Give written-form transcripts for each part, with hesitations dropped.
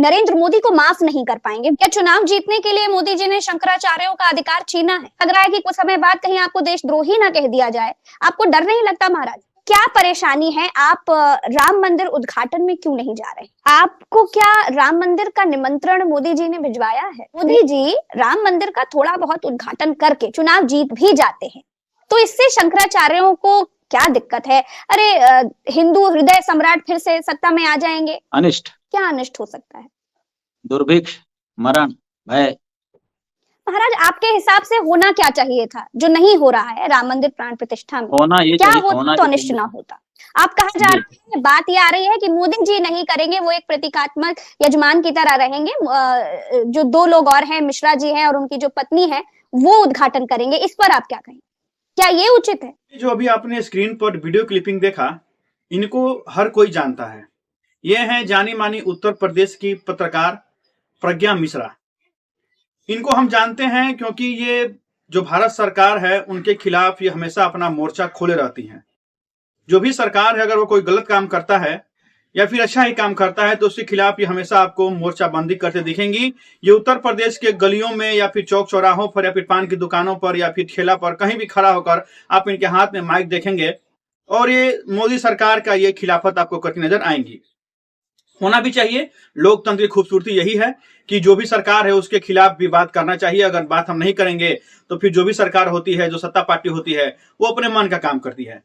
नरेंद्र मोदी को माफ नहीं कर पाएंगे। क्या चुनाव जीतने के लिए मोदी जी ने शंकराचार्यों का अधिकार छीना है? लग रहा है कि कुछ समय बाद कहीं आपको देशद्रोही ना कह दिया जाए। आपको डर नहीं लगता महाराज? क्या परेशानी है? आप राम मंदिर उद्घाटन में क्यों नहीं जा रहे? आपको क्या राम मंदिर का निमंत्रण मोदी जी ने भिजवाया है? मोदी जी राम मंदिर का थोड़ा बहुत उद्घाटन करके चुनाव जीत भी जाते हैं, तो इससे शंकराचार्यों को क्या दिक्कत है? अरे हिंदू हृदय सम्राट फिर से सत्ता में आ जाएंगे। अनिष्ट क्या अनिष्ट हो सकता है? दुर्भिक्ष, मरण, भय। महाराज आपके हिसाब से होना क्या चाहिए था जो नहीं हो रहा है राम मंदिर प्राण प्रतिष्ठा में? होना ये क्या चाहिए, होता होना तो ये अनिष्ट चाहिए। ना होता। आप कहा जा रहे हैं, बात ये आ रही है कि मोदी जी नहीं करेंगे, वो एक प्रतीकात्मक यजमान की तरह रहेंगे। जो दो लोग और हैं, मिश्रा जी हैं और उनकी जो पत्नी है, वो उद्घाटन करेंगे। इस पर आप क्या कहें? क्या ये उचित है? जो अभी आपने स्क्रीन पर वीडियो क्लिपिंग देखा, इनको हर कोई जानता है। ये हैं जानी मानी उत्तर प्रदेश की पत्रकार प्रज्ञा मिश्रा। इनको हम जानते हैं क्योंकि ये जो भारत सरकार है उनके खिलाफ ये हमेशा अपना मोर्चा खोले रहती हैं। जो भी सरकार है, अगर वो कोई गलत काम करता है या फिर अच्छा ही काम करता है तो उसके खिलाफ ये हमेशा आपको मोर्चाबंदी करते दिखेंगी। ये उत्तर प्रदेश के गलियों में या फिर चौक चौराहों पर या फिर पान की दुकानों पर या फिर ठेला पर कहीं भी खड़ा होकर आप इनके हाथ में माइक देखेंगे और ये मोदी सरकार का ये खिलाफत आपको करती नजर आएंगी। होना भी चाहिए। लोकतंत्र की खूबसूरती यही है कि जो भी सरकार है उसके खिलाफ भी बात करना चाहिए। अगर बात हम नहीं करेंगे तो फिर जो भी सरकार होती है, जो सत्ता पार्टी होती है, वो अपने मन का काम करती है।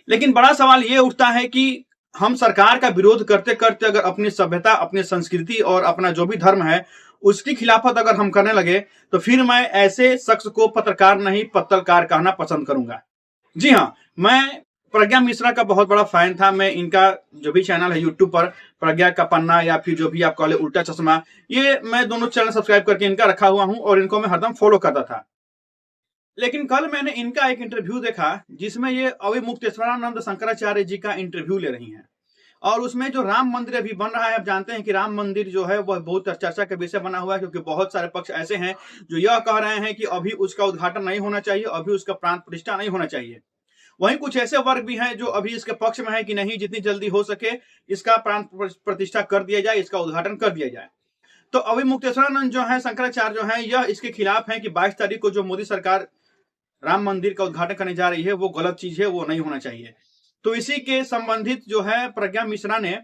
लेकिन बड़ा सवाल ये उठता है कि हम सरकार का विरोध करते करते अगर अपनी सभ्यता, अपनी संस्कृति और अपना जो भी धर्म है उसकी खिलाफत अगर हम करने लगे तो फिर मैं ऐसे शख्स को पत्रकार नहीं पत्रकार कहना पसंद करूंगा। जी हाँ, मैं प्रज्ञा मिश्रा का बहुत बड़ा फैन था। मैं इनका जो भी चैनल है यूट्यूब पर, प्रज्ञा का पन्ना या फिर जो भी आप कॉले उल्टा चश्मा, ये मैं दोनों चैनल सब्सक्राइब करके इनका रखा हुआ हूं और इनको मैं हरदम फॉलो करता था। लेकिन कल मैंने इनका एक इंटरव्यू देखा जिसमें ये अविमुक्तेश्वरानंद शंकराचार्य जी का इंटरव्यू ले रही हैं और उसमें जो राम मंदिर अभी बन रहा है, आप जानते हैं कि राम मंदिर जो है वह बहुत चर्चा का विषय बना हुआ है क्योंकि बहुत सारे पक्ष ऐसे हैं जो यह कह रहे हैं कि अभी उसका उद्घाटन नहीं होना चाहिए, अभी उसका प्राण प्रतिष्ठा नहीं होना चाहिए। वहीं कुछ ऐसे वर्ग भी हैं जो अभी इसके पक्ष में है कि नहीं, जितनी जल्दी हो सके इसका प्राण प्रतिष्ठा कर दिया जाए, इसका उद्घाटन कर दिया जाए। तो अविमुक्तेश्वरानंद जो है, शंकराचार्य जो है, यह इसके खिलाफ है कि 22 तारीख को जो मोदी सरकार राम मंदिर का उद्घाटन करने जा रही है वो गलत चीज है, वो नहीं होना चाहिए। तो इसी के संबंधित जो है प्रज्ञा मिश्रा ने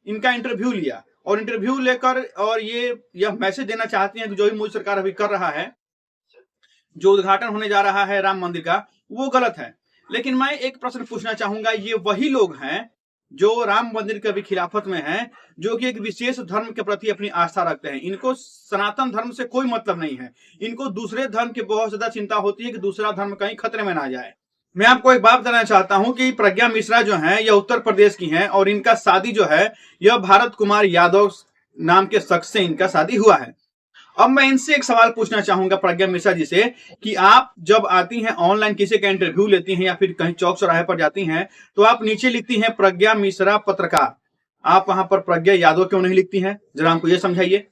इनका इंटरव्यू लिया और इंटरव्यू लेकर और यह मैसेज देना चाहती हैं कि जो भी मोदी सरकार अभी कर रहा है, जो उद्घाटन होने जा रहा है राम मंदिर का, वो गलत है। लेकिन मैं एक प्रश्न पूछना चाहूंगा, ये वही लोग हैं जो राम मंदिर के भी खिलाफत में हैं, जो कि एक विशेष धर्म के प्रति अपनी आस्था रखते हैं। इनको सनातन धर्म से कोई मतलब नहीं है, इनको दूसरे धर्म की बहुत ज्यादा चिंता होती है कि दूसरा धर्म कहीं खतरे में ना जाए। मैं आपको एक बात बताना चाहता हूं कि प्रज्ञा मिश्रा जो है यह उत्तर प्रदेश की हैं और इनका शादी जो है यह भारत कुमार यादव नाम के शख्स से इनका शादी हुआ है। अब मैं इनसे एक सवाल पूछना चाहूंगा प्रज्ञा मिश्रा जी से कि आप जब आती हैं ऑनलाइन किसी का इंटरव्यू लेती हैं या फिर कहीं चौक चौराहे पर जाती हैं तो आप नीचे लिखती हैं प्रज्ञा मिश्रा पत्रकार, आप वहां पर प्रज्ञा यादव क्यों नहीं लिखती हैं? जरा हमको ये समझाइए।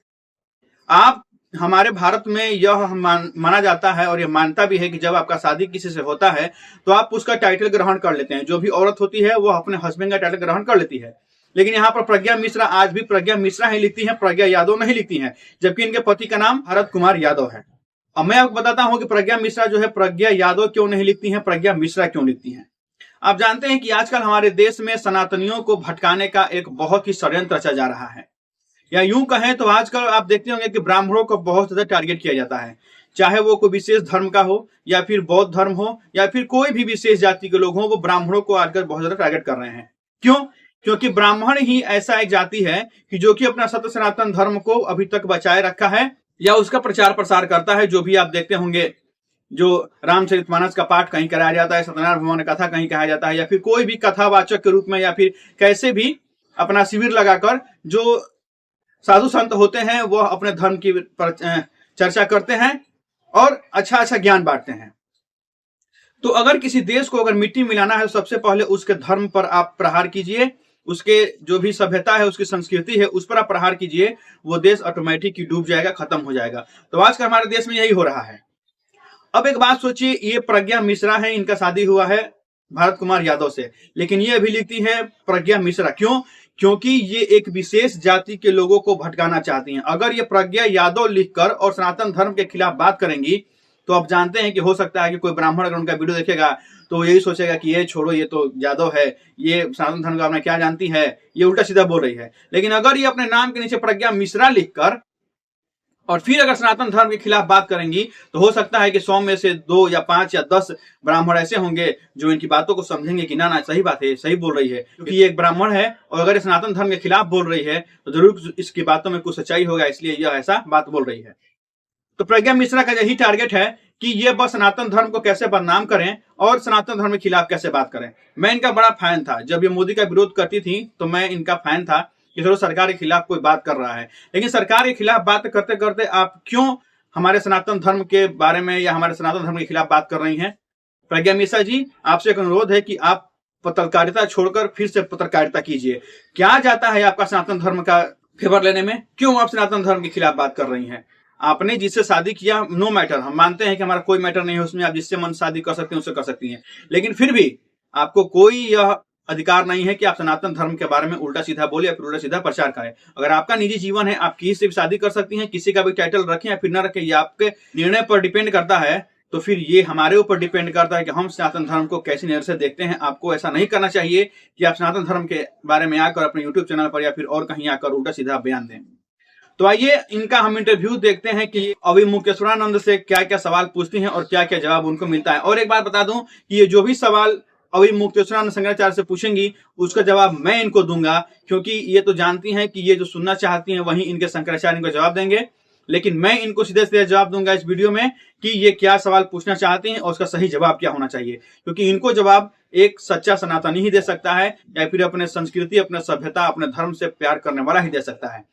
आप, हमारे भारत में यह माना जाता है और यह मानता भी है कि जब आपका शादी किसी से होता है तो आप उसका टाइटल ग्रहण कर लेते हैं। जो भी औरत होती है वो अपने हस्बैंड का टाइटल ग्रहण कर लेती है। लेकिन यहाँ पर प्रज्ञा मिश्रा आज भी प्रज्ञा मिश्रा ही लिखती हैं, प्रज्ञा यादव नहीं लिखती हैं, जबकि इनके पति का नाम भारत कुमार यादव है। अब मैं आपको बताता हूं कि प्रज्ञा मिश्रा जो है प्रज्ञा यादव क्यों नहीं लिखती हैं, प्रज्ञा मिश्रा क्यों लिखती हैं। आप जानते हैं कि आजकल हमारे देश में सनातनियों को भटकाने का एक बहुत ही षड्यंत्र रचा जा रहा है, या यूं कहें तो आजकल आप देखते होंगे कि ब्राह्मणों को बहुत ज्यादा टारगेट किया जाता है, चाहे वो कोई विशेष धर्म का हो या फिर बौद्ध धर्म हो या फिर कोई भी विशेष जाति के लोग हो, वो ब्राह्मणों को आजकल बहुत ज्यादा टारगेट कर रहे हैं। क्यों? क्योंकि ब्राह्मण ही ऐसा एक जाति है कि जो कि अपना सत्य सनातन धर्म को अभी तक बचाए रखा है या उसका प्रचार प्रसार करता है। जो भी आप देखते होंगे, जो रामचरितमानस का पाठ कहीं कराया जाता है, सत्यनारायण भगवान कथा कहीं कहा जाता है, या फिर कोई भी कथावाचक के रूप में या फिर कैसे भी अपना शिविर लगाकर जो साधु संत होते हैं वह अपने धर्म की चर्चा करते हैं और अच्छा अच्छा ज्ञान बांटते हैं। तो अगर किसी देश को अगर मिट्टी मिलाना है तो सबसे पहले उसके धर्म पर आप प्रहार कीजिए, उसके जो भी सभ्यता है, उसकी संस्कृति है, उस पर आप प्रहार कीजिए, वो देश ऑटोमेटिक ही डूब जाएगा, खत्म हो जाएगा। तो आज का हमारे देश में यही हो रहा है। अब एक बात सोचिए, ये प्रज्ञा मिश्रा है, इनका शादी हुआ है भारत कुमार यादव से, लेकिन ये अभी लिखती है प्रज्ञा मिश्रा। क्यों? क्योंकि ये एक विशेष जाति के लोगों को भटकाना चाहती हैं। अगर ये प्रज्ञा यादव लिखकर और सनातन धर्म के खिलाफ बात करेंगी तो आप जानते हैं कि हो सकता है कि कोई ब्राह्मण अगर उनका वीडियो देखेगा तो यही सोचेगा कि ये छोड़ो, ये तो यादव है, ये सनातन धर्म का आपने क्या जानती है, ये उल्टा सीधा बोल रही है। लेकिन अगर ये अपने नाम के नीचे प्रज्ञा मिश्रा लिखकर और फिर अगर सनातन धर्म के खिलाफ बात करेंगी तो हो सकता है कि 100 में से 2 या 5 या 10 ब्राह्मण ऐसे होंगे जो इनकी बातों को समझेंगे कि ना सही बात है, सही बोल रही है, क्योंकि ये एक ब्राह्मण है और अगर सनातन धर्म के खिलाफ बोल रही है तो जरूर इसकी बातों में कुछ सच्चाई होगा, इसलिए यह ऐसा बात बोल रही है। तो प्रज्ञा मिश्रा का यही टारगेट है कि ये बस सनातन धर्म को कैसे बदनाम करें और सनातन धर्म के खिलाफ कैसे बात करें। मैं इनका बड़ा फैन था, जब ये मोदी का विरोध करती थी तो मैं इनका फैन था कि चलो सरकार के खिलाफ कोई बात कर रहा है, लेकिन सरकार के खिलाफ बात करते करते आप क्यों हमारे सनातन धर्म के बारे में या हमारे सनातन धर्म के खिलाफ बात कर रही हैं? प्रज्ञा मिश्रा जी, आपसे एक अनुरोध है कि आप पत्रकारिता छोड़कर फिर से पत्रकारिता कीजिए। क्या जाता है आपका सनातन धर्म का फेवर लेने में? क्यों आप सनातन धर्म के खिलाफ बात कर रही हैं? आपने जिससे शादी किया नो मैटर, हम मानते हैं कि हमारा कोई मैटर नहीं है उसमें, आप जिससे मन शादी कर सकते हैं उससे कर सकती हैं, लेकिन फिर भी आपको कोई यह अधिकार नहीं है कि आप सनातन धर्म के बारे में उल्टा सीधा बोले या फिर उल्टा सीधा प्रचार करें। अगर आपका निजी जीवन है, आप किसी से भी शादी कर सकती हैं, किसी का भी टाइटल रखें या फिर न रखें, ये आपके निर्णय पर डिपेंड करता है। तो फिर ये हमारे ऊपर डिपेंड करता है कि हम सनातन धर्म को कैसी नजर से देखते हैं। आपको ऐसा नहीं करना चाहिए कि आप सनातन धर्म के बारे में आकर अपने यूट्यूब चैनल पर या फिर और कहीं आकर उल्टा सीधा बयान दें। तो आइए इनका हम इंटरव्यू देखते हैं कि अभी मुकेश्वरानंद से क्या क्या सवाल पूछती हैं और क्या क्या जवाब उनको मिलता है। और एक बात बता दूं कि ये जो भी सवाल अभी मुकेश्वरानंद शंकराचार्य से पूछेंगी उसका जवाब मैं इनको दूंगा, क्योंकि ये तो जानती हैं कि ये जो सुनना चाहती हैं वही इनके शंकराचार्य इनको जवाब देंगे, लेकिन मैं इनको सीधे सीधे जवाब दूंगा इस वीडियो में कि ये क्या सवाल पूछना चाहती हैं और उसका सही जवाब क्या होना चाहिए, क्योंकि इनको जवाब एक सच्चा सनातनी ही दे सकता है या फिर अपने संस्कृति, अपने सभ्यता, अपने धर्म से प्यार करने वाला ही दे सकता है।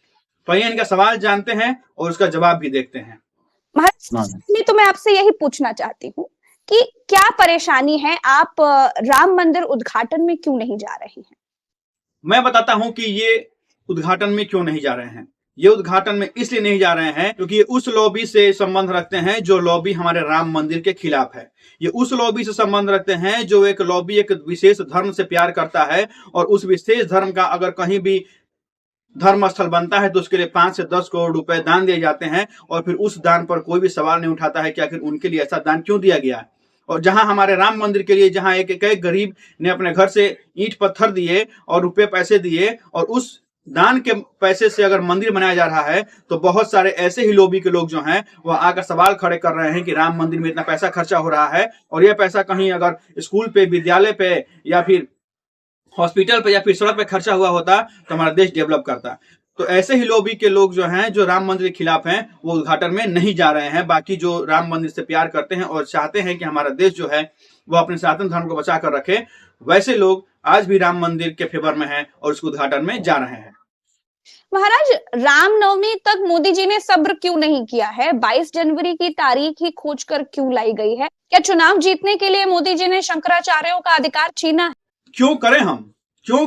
तो आइए इनका सवाल जानते हैं और उसका जवाब भी देखते हैं। महाराज, तो मैं आपसे यही पूछना चाहती हूँ कि क्या परेशानी है, आप राम मंदिर उद्घाटन में क्यों नहीं जा रहे हैं? मैं बताता हूं कि ये उद्घाटन में क्यों नहीं जा रहे हैं। ये उद्घाटन में इसलिए नहीं जा रहे हैं क्योंकि ये उस लॉबी से संबंध रखते हैं जो लॉबी हमारे राम मंदिर के खिलाफ है। ये उस लॉबी से संबंध रखते हैं जो एक लॉबी एक विशेष धर्म से प्यार करता है और उस विशेष धर्म का अगर कहीं भी धर्म स्थल बनता है तो उसके लिए 5 से 10 करोड़ रुपए दान दिए जाते हैं और फिर उस दान पर कोई भी सवाल नहीं उठाता है कि आखिर उनके लिए ऐसा दान क्यों दिया गया है। और जहां हमारे राम मंदिर के लिए जहां एक गरीब ने अपने घर से ईंट पत्थर दिए और रुपए पैसे दिए और उस दान के पैसे से अगर मंदिर बनाया जा रहा है तो बहुत सारे ऐसे ही लोबी के लोग जो हैं वह आकर सवाल खड़े कर रहे हैं कि राम मंदिर में इतना पैसा खर्चा हो रहा है और यह पैसा कहीं अगर स्कूल पे, विद्यालय पे या फिर हॉस्पिटल पे या फिर सड़क पे खर्चा हुआ होता तो हमारा देश डेवलप करता। तो ऐसे ही लोबी के लोग जो हैं जो राम मंदिर के खिलाफ हैं वो उद्घाटन में नहीं जा रहे हैं। बाकी जो राम मंदिर से प्यार करते हैं और चाहते हैं कि हमारा देश जो है वो अपने सनातन धर्म को बचा कर रखे, वैसे लोग आज भी राम मंदिर के फेवर में हैं और उसके उद्घाटन में जा रहे हैं। महाराज, रामनवमी तक मोदी जी ने सब्र क्यों नहीं किया है? 22 जनवरी की तारीख ही खोजकर क्यों लाई गई है? क्या चुनाव जीतने के लिए मोदी जी ने शंकराचार्यों का अधिकार छीना है? क्यों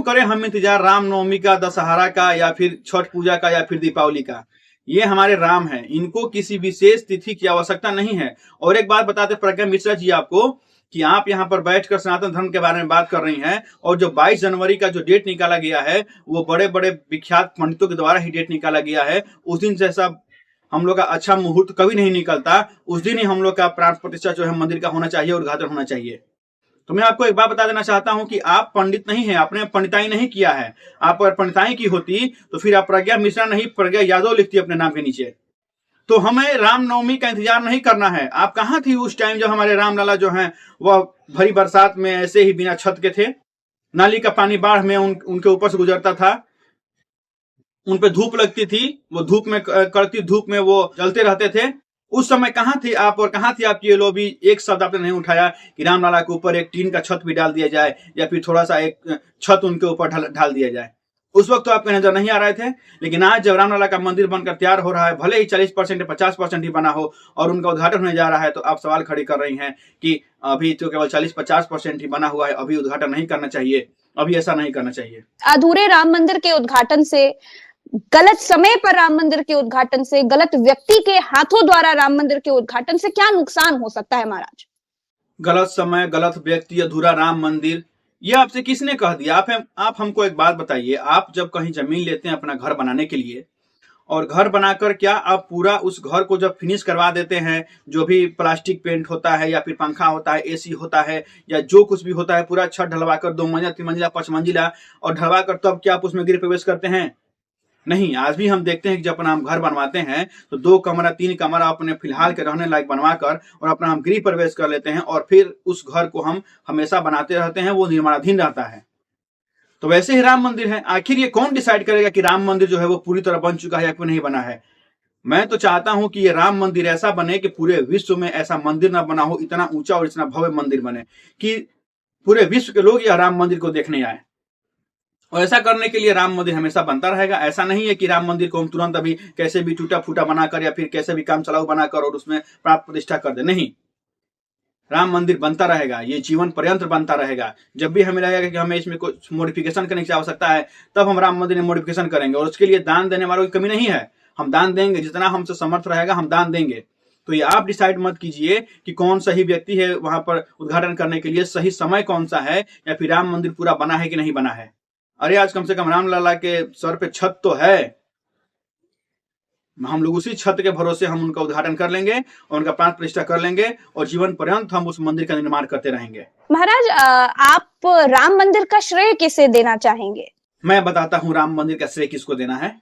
करें हम इंतजार रामनवमी का, दशहरा का या फिर छठ पूजा का या फिर दीपावली का? ये हमारे राम हैं, इनको किसी विशेष तिथि की आवश्यकता नहीं है। और एक बात बताते प्रज्ञा मिश्रा जी आपको कि आप यहाँ पर बैठकर सनातन धर्म के बारे में बात कर रही हैं और जो 22 जनवरी का जो डेट निकाला गया है वो बड़े बड़े विख्यात पंडितों के द्वारा ही डेट निकाला गया है। उस दिन जैसा हम लोग का अच्छा मुहूर्त कभी नहीं निकलता, उस दिन ही हम लोग का प्राण प्रतिष्ठा जो है मंदिर का होना चाहिए, उद्घाटन होना चाहिए। तो मैं आपको एक बात बता देना चाहता हूं कि आप पंडित नहीं हैं, आपने पंडिताई नहीं किया है। आप अगर पंडिताई की होती तो फिर आप प्रज्ञा मिश्रा नहीं प्रज्ञा यादव लिखती अपने नाम के नीचे। तो हमें रामनवमी का इंतजार नहीं करना है। आप कहां थी उस टाइम जब हमारे रामलला जो हैं वह भरी बरसात में ऐसे ही बिना छत के थे, नाली का पानी बाढ़ में उनके ऊपर से गुजरता था, उन पे धूप लगती थी, वो धूप में कड़कती धूप में वो जलते रहते थे। उस समय कहां थी आप और कहां थी आपकी ये लोबी? एक शब्द आपने नहीं उठाया कि रामलला के ऊपर एक टीन का छत भी डाल दिया जाए या फिर थोड़ा सा एक छत उनके ऊपर ढाल दिया जाए। उस वक्त तो आपके नजर नहीं आ रहे थे, लेकिन आज जब रामलला का मंदिर बनकर तैयार हो रहा है, भले ही 40% या 50% ही बना हो और उनका उद्घाटन होने जा रहा है, तो आप सवाल खड़ी कर रही हैं कि अभी तो केवल 40-50% ही बना हुआ है, अभी उद्घाटन नहीं करना चाहिए, अभी ऐसा नहीं करना चाहिए। अधूरे राम मंदिर के उद्घाटन से, गलत समय पर राम मंदिर के उद्घाटन से, गलत व्यक्ति के हाथों द्वारा राम मंदिर के उद्घाटन से क्या नुकसान हो सकता है महाराज? गलत समय, गलत व्यक्ति, अधूरा राम मंदिर, ये आपसे किसने कह दिया? आप हमको एक बात बताइए, आप जब कहीं जमीन लेते हैं अपना घर बनाने के लिए, और घर बनाकर क्या आप पूरा उस घर को जब फिनिश करवा देते हैं, जो भी प्लास्टिक पेंट होता है या फिर पंखा होता है, एसी होता है या जो कुछ भी होता है, पूरा छत ढलवाकर 2 मंजिला 3 मंजिला 5 मंजिला और ढलवाकर तब क्या आप उसमें गृह प्रवेश करते हैं? नहीं। आज भी हम देखते हैं कि जब अपना हम घर बनवाते हैं तो 2 कमरा 3 कमरा अपने फिलहाल के रहने लायक बनवाकर और अपना हम गृह प्रवेश कर लेते हैं और फिर उस घर को हम हमेशा बनाते रहते हैं, वो निर्माणाधीन रहता है। तो वैसे ही राम मंदिर है। आखिर ये कौन डिसाइड करेगा कि राम मंदिर जो है वो पूरी तरह बन चुका है या फिर नहीं बना है? मैं तो चाहता हूं कि ये राम मंदिर ऐसा बने कि पूरे विश्व में ऐसा मंदिर ना बना हो, इतना ऊंचा और इतना भव्य मंदिर बने कि पूरे विश्व के लोग यह राम मंदिर को देखने आए। और ऐसा करने के लिए राम मंदिर हमेशा बनता रहेगा। ऐसा नहीं है कि राम मंदिर को हम तुरंत अभी कैसे भी टूटा फूटा बनाकर या फिर कैसे भी काम चलाऊ बनाकर और उसमें प्राप्त प्रतिष्ठा कर दे। नहीं, राम मंदिर बनता रहेगा, ये जीवन पर्यंत बनता रहेगा। जब भी हमें लगेगा कि हमें इसमें कुछ मॉडिफिकेशन करने की आवश्यकता है, तब हम राम मंदिर में मॉडिफिकेशन करेंगे। और उसके लिए दान देने वालों की कमी नहीं है, हम दान देंगे, जितना हमसे समर्थ रहेगा हम दान देंगे। तो ये आप डिसाइड मत कीजिए कि कौन सही व्यक्ति है वहां पर उद्घाटन करने के लिए, सही समय कौन सा है, या फिर राम मंदिर पूरा बना है कि नहीं बना है। अरे आज कम से कम राम लला के सर पे छत तो है, हम लोग उसी छत के भरोसे हम उनका उद्घाटन कर लेंगे और उनका प्राण प्रतिष्ठा कर लेंगे और जीवन पर्यंत हम उस मंदिर का निर्माण करते रहेंगे। महाराज, आप राम मंदिर का श्रेय किसे देना चाहेंगे? मैं बताता हूं राम मंदिर का श्रेय किसको देना है।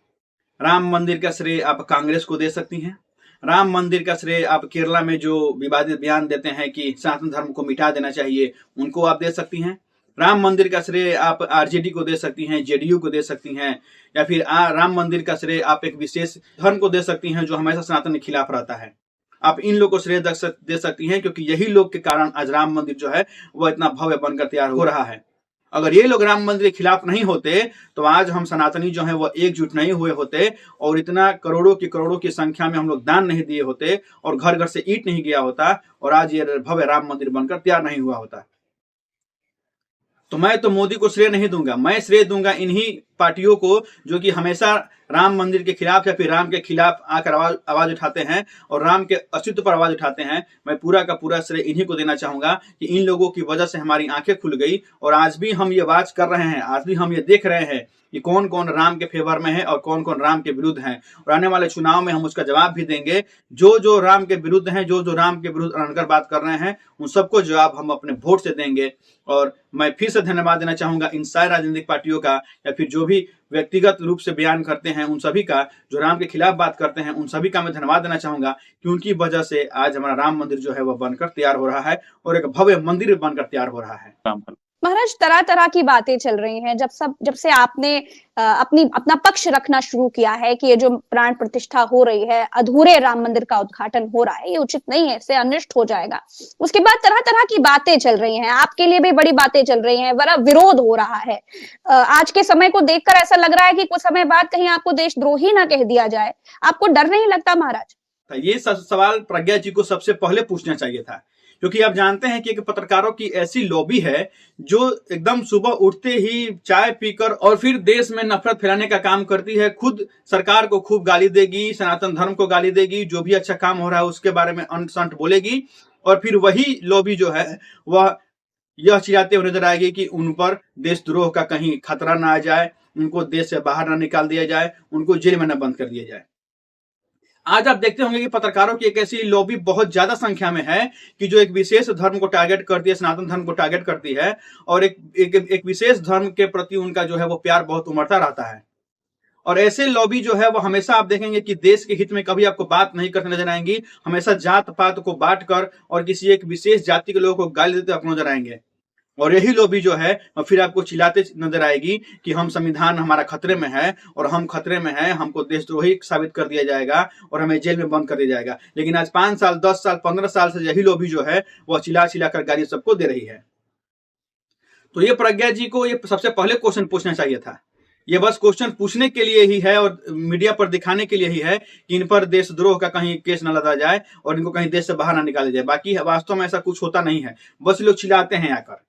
राम मंदिर का श्रेय आप कांग्रेस को दे सकती हैं। राम मंदिर का श्रेय आप केरला में जो विवादित बयान देते हैं कि सनातन धर्म को मिटा देना चाहिए, उनको आप दे सकती हैं। राम मंदिर का श्रेय आप आरजेडी को दे सकती हैं, जेडीयू को दे सकती हैं, या फिर राम मंदिर का श्रेय आप एक विशेष धर्म को दे सकती हैं जो हमेशा सनातन के खिलाफ रहता है। आप इन लोगों को श्रेय दे सकती हैं, क्योंकि यही लोग के कारण आज राम मंदिर जो है वह इतना भव्य बनकर तैयार हो रहा है। अगर ये लोग राम मंदिर के खिलाफ नहीं होते तो आज हम सनातनी जो है वो एकजुट नहीं हुए होते और इतना करोड़ों की संख्या में हम लोग दान नहीं दिए होते और घर घर से ईंट नहीं गया होता और आज ये भव्य राम मंदिर बनकर तैयार नहीं हुआ होता। तो मैं तो मोदी को श्रेय नहीं दूंगा, मैं श्रेय दूंगा इन्हीं पार्टियों को जो कि हमेशा राम मंदिर के खिलाफ या फिर राम के खिलाफ आकर आवाज उठाते हैं और राम के अस्तित्व पर आवाज उठाते हैं। मैं पूरा का पूरा श्रेय इन्हीं को देना चाहूंगा कि इन लोगों की वजह से हमारी आंखें खुल गई और आज भी हम ये बात कर रहे हैं, आज भी हम ये देख रहे हैं कि कौन कौन राम के फेवर में है और कौन कौन राम के विरुद्ध हैं। और आने वाले चुनाव में हम उसका जवाब भी देंगे। जो राम के विरुद्ध हैं, जो राम के विरुद्ध अड़कर बात कर रहे हैं, उन सबको जवाब हम अपने वोट से देंगे। और मैं फिर से धन्यवाद देना चाहूंगा इन सारे राजनीतिक पार्टियों का या फिर जो भी व्यक्तिगत रूप से बयान करते हैं, उन सभी का, जो राम के खिलाफ बात करते हैं, उन सभी का मैं धन्यवाद देना चाहूंगा कि उनकी वजह से आज हमारा राम मंदिर जो है वह बनकर तैयार हो रहा है और एक भव्य मंदिर बनकर तैयार हो रहा है। महाराज, तरह तरह की बातें चल रही हैं जब से आपने अपना पक्ष रखना शुरू किया है कि ये जो प्राण प्रतिष्ठा हो रही है, अधूरे राम मंदिर का उद्घाटन हो रहा है, ये उचित नहीं है, इससे अनिष्ट हो जाएगा। उसके बाद तरह तरह की बातें चल रही हैं, आपके लिए भी बड़ी बातें चल रही हैं, बड़ा विरोध हो रहा है। आज के समय को देखकर ऐसा लग रहा है कि कुछ समय बाद कहीं आपको देशद्रोही ना कह दिया जाए। आपको डर नहीं लगता महाराज? ये सवाल प्रज्ञा जी को सबसे पहले पूछना चाहिए था, क्योंकि आप जानते हैं कि एक पत्रकारों की ऐसी लॉबी है जो एकदम सुबह उठते ही चाय पीकर और फिर देश में नफरत फैलाने का काम करती है। खुद सरकार को खूब गाली देगी, सनातन धर्म को गाली देगी, जो भी अच्छा काम हो रहा है उसके बारे में अंट संट बोलेगी और फिर वही लॉबी जो है वह यह चिल्लाते हुए नजर आएगी कि उन पर देशद्रोह का कहीं खतरा ना आ जाए, उनको देश से बाहर ना निकाल दिया जाए, उनको जेल में न बंद कर दिया जाए। आज आप देखते होंगे कि पत्रकारों की एक ऐसी लॉबी बहुत ज्यादा संख्या में है कि जो एक विशेष धर्म को टारगेट करती है, सनातन धर्म को टारगेट करती है और एक विशेष धर्म के प्रति उनका जो है वो प्यार बहुत उमड़ता रहता है। और ऐसे लॉबी जो है वो हमेशा आप देखेंगे कि देश के हित में कभी आपको बात नहीं करते नजर आएंगी, हमेशा जात पात को बांट कर और किसी एक विशेष जाति के लोगों को गाली देते आपको नजर आएंगे। और यही लॉबी जो है फिर आपको चिल्लाते नजर आएगी कि हम संविधान हमारा खतरे में है और हम खतरे में हैं, हमको देशद्रोही साबित कर दिया जाएगा और हमें जेल में बंद कर दिया जाएगा। लेकिन आज 5 साल 10 साल 15 साल से यही लॉबी जो है वह चिल्ला कर गाली सबको दे रही है। तो ये प्रज्ञा जी को ये सबसे पहले क्वेश्चन पूछना चाहिए था। ये बस क्वेश्चन पूछने के लिए ही है और मीडिया पर दिखाने के लिए ही है कि इन पर देशद्रोह का कहीं केस न लगा जाए और इनको कहीं देश से बाहर ना निकाला जाए। बाकी वास्तव में ऐसा कुछ होता नहीं है, बस लोग चिल्लाते हैं आकर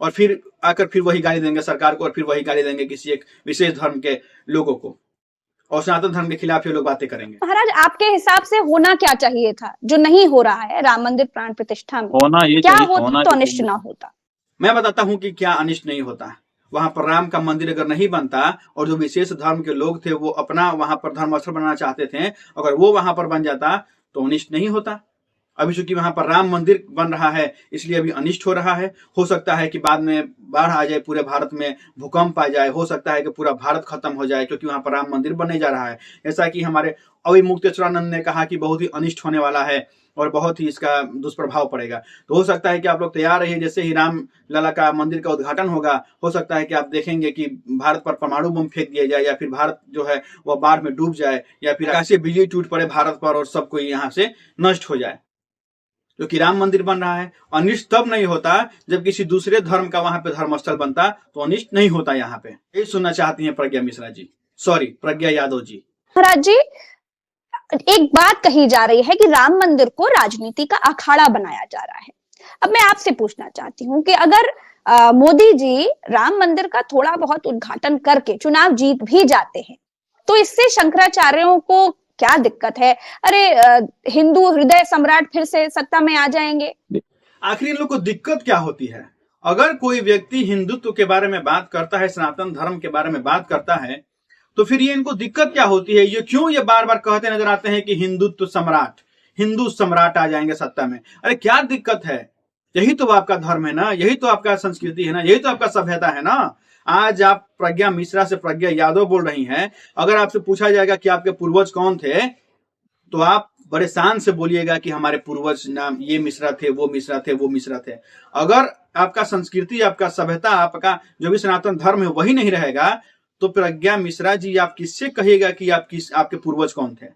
और फिर वही गाली देंगे सरकार को और फिर वही गाली देंगे किसी एक विशेष धर्म के लोगों को और सनातन धर्म के खिलाफ ये लोग बातें करेंगे। महाराज, आपके हिसाब से होना क्या चाहिए था जो नहीं हो रहा है राम मंदिर प्राण प्रतिष्ठा में? होना ये क्या होता तो अनिष्ट ना होता? मैं बताता हूं कि क्या अनिष्ट नहीं होता। वहां पर राम का मंदिर अगर नहीं बनता और जो विशेष धर्म के लोग थे वो अपना वहां पर धर्मस्थल बनाना चाहते थे, अगर वो वहां पर बन जाता तो अनिष्ट नहीं होता। अभी चूंकि वहां पर राम मंदिर बन रहा है इसलिए अभी अनिष्ट हो रहा है। हो सकता है कि बाद में बाढ़ आ जाए, पूरे भारत में भूकंप आ जाए, हो सकता है कि पूरा भारत खत्म हो जाए क्योंकि वहां पर राम मंदिर बनने जा रहा है। ऐसा कि हमारे अभी मुक्तेश्वरानंद ने कहा कि बहुत ही अनिष्ट होने वाला है और बहुत ही इसका दुष्प्रभाव पड़ेगा। तो हो सकता है कि आप लोग तैयार रहिए, जैसे ही राम लला का मंदिर का उद्घाटन होगा हो सकता है कि आप देखेंगे कि भारत पर परमाणु बम फेंक दिया जाए, या फिर भारत जो है वह बाढ़ में डूब जाए, या फिर आकाशीय बिजली टूट पड़े भारत पर और सब कोई यहाँ से नष्ट हो जाए। क्योंकि राम मंदिर बन रहा है। अनिष्ट तब नहीं होता जब किसी दूसरे धर्म का वहां पे धर्मस्थल बनता, तो अनिष्ट नहीं होता। यहाँ पे ये सुनना चाहती हैं प्रज्ञा मिश्रा जी, सॉरी प्रज्ञा यादव जी। महाराज जी, एक बात कही जा रही है कि राम मंदिर को राजनीति का अखाड़ा बनाया जा रहा है। अब मैं आपसे पूछना चाहती हूँ कि अगर मोदी जी राम मंदिर का थोड़ा बहुत उद्घाटन करके चुनाव जीत भी जाते हैं तो इससे शंकराचार्यों को क्या दिक्कत है? अरे हिंदू हृदय सम्राट फिर से सत्ता में आ जाएंगे। आखिर इन लोग को दिक्कत क्या होती है? अगर कोई व्यक्ति हिंदुत्व के बारे में बात करता है, सनातन धर्म के बारे में बात करता है, तो फिर ये इनको दिक्कत क्या होती है? ये क्यों ये बार बार कहते नजर आते हैं कि हिंदुत्व सम्राट, हिंदू सम्राट आ जाएंगे सत्ता में? अरे क्या दिक्कत है? यही तो आपका धर्म है ना, यही तो आपका संस्कृति है ना, यही तो आपका सभ्यता है ना। आज आप प्रज्ञा मिश्रा से प्रज्ञा यादव बोल रही हैं। अगर आपसे पूछा जाएगा कि आपके पूर्वज कौन थे, तो आप बड़े शान से बोलिएगा कि हमारे पूर्वज नाम ये मिश्रा थे, वो मिश्रा थे, वो मिश्रा थे। अगर आपका संस्कृति, आपका सभ्यता, आपका जो भी सनातन धर्म है वही नहीं रहेगा, तो प्रज्ञा मिश्रा जी आप किससे कहिएगा कि आपके पूर्वज कौन थे?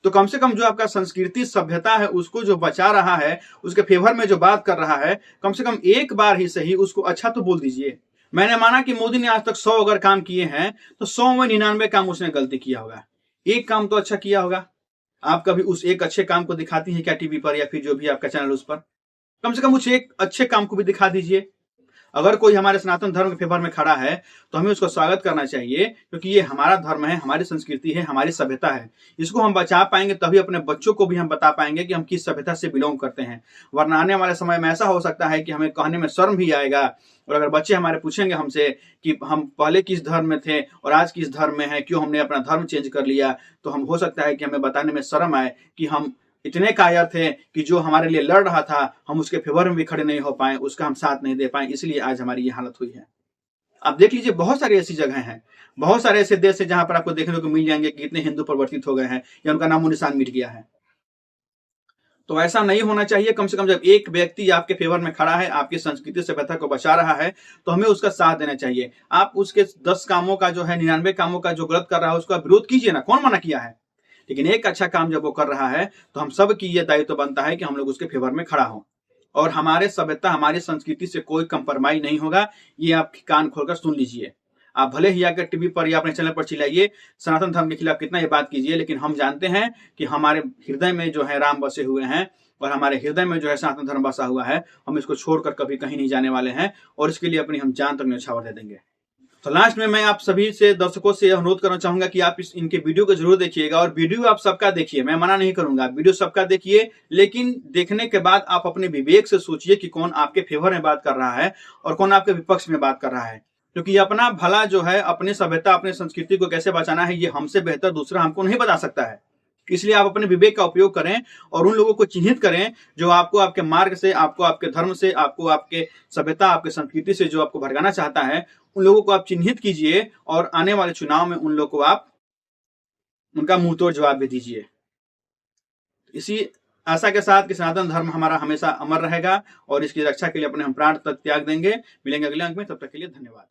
तो कम से कम जो आपका संस्कृति सभ्यता है उसको जो बचा रहा है, उसके फेवर में जो बात कर रहा है, कम से कम एक बार ही सही उसको अच्छा तो बोल दीजिए। मैंने माना कि मोदी ने आज तक 100 अगर काम किए हैं तो 100 में 99 काम उसने गलती किया होगा, एक काम तो अच्छा किया होगा। आप कभी उस एक अच्छे काम को दिखाती हैं क्या टीवी पर या फिर जो भी आपका चैनल उस पर? कम से कम उस एक अच्छे काम को भी दिखा दीजिए। अगर कोई हमारे सनातन धर्म के फेवर में खड़ा है तो हमें उसको स्वागत करना चाहिए, क्योंकि ये हमारा धर्म है, हमारी संस्कृति है, हमारी सभ्यता है। इसको हम बचा पाएंगे तभी अपने बच्चों को भी हम बता पाएंगे कि हम किस सभ्यता से बिलोंग करते हैं। वरना आने वाले समय में ऐसा हो सकता है कि हमें कहने में शर्म भी आएगा, और अगर बच्चे हमारे पूछेंगे हमसे कि हम पहले किस धर्म में थे और आज किस धर्म में है, क्यों हमने अपना धर्म चेंज कर लिया, तो हम हो सकता है कि हमें बताने में शर्म आए कि हम इतने कायर थे कि जो हमारे लिए लड़ रहा था हम उसके फेवर में भी खड़े नहीं हो पाए, उसका हम साथ नहीं दे पाए, इसलिए आज हमारी ये हालत हुई है। आप देख लीजिए, बहुत सारी ऐसी जगह हैं, बहुत सारे ऐसे देश हैं जहां पर आपको देखने को मिल जाएंगे कि कितने हिंदू परिवर्तित हो गए हैं या उनका नामो निशान मिट गया है। तो ऐसा नहीं होना चाहिए। कम से कम जब एक व्यक्ति आपके फेवर में खड़ा है, आपकी संस्कृति सभ्यता को बचा रहा है, तो हमें उसका साथ देना चाहिए। आप उसके 10 कामों का जो है 99 कामों का जो गलत कर रहा है उसका विरोध कीजिए ना, कौन मना किया है? लेकिन एक अच्छा काम जब वो कर रहा है तो हम सब की ये दायित्व बनता है कि हम लोग उसके फेवर में खड़ा हो, और हमारे सभ्यता, हमारी संस्कृति से कोई कंप्रोमाइज नहीं होगा। ये आप कान खोलकर सुन लीजिए। आप भले ही आकर टीवी पर या अपने चैनल पर चिल्लाइए, सनातन धर्म के खिलाफ कितना ये बात कीजिए, लेकिन हम जानते हैं कि हमारे हृदय में जो है राम बसे हुए हैं और हमारे हृदय में जो है सनातन धर्म बसा हुआ है। हम इसको छोड़कर कभी कहीं नहीं जाने वाले हैं और इसके लिए अपनी हम जान तक न्यौछावर दे देंगे। तो लास्ट में मैं आप सभी से, दर्शकों से अनुरोध करना चाहूंगा कि आप इनके वीडियो को जरूर देखिएगा, और वीडियो आप सबका देखिए, मैं मना नहीं करूंगा, वीडियो सबका देखिए, लेकिन देखने के बाद आप अपने विवेक से सोचिए कि कौन आपके फेवर में बात कर रहा है और कौन आपके विपक्ष में बात कर रहा है। क्योंकि अपना भला जो है, अपनी सभ्यता, अपनी संस्कृति को कैसे बचाना है, ये हमसे बेहतर दूसरा हमको नहीं बता सकता है। इसलिए आप अपने विवेक का उपयोग करें और उन लोगों को चिन्हित करें जो आपको आपके मार्ग से, आपको आपके धर्म से, आपको आपके सभ्यता, आपके संस्कृति से जो आपको भटकाना चाहता है, उन लोगों को आप चिन्हित कीजिए और आने वाले चुनाव में उन लोगों को आप उनका मुंहतोड़ जवाब भी दीजिए। इसी आशा के साथ कि सनातन धर्म हमारा हमेशा अमर रहेगा और इसकी रक्षा के लिए अपने हम प्राण तक त्याग देंगे। मिलेंगे अगले अंक में, तब तक के लिए धन्यवाद।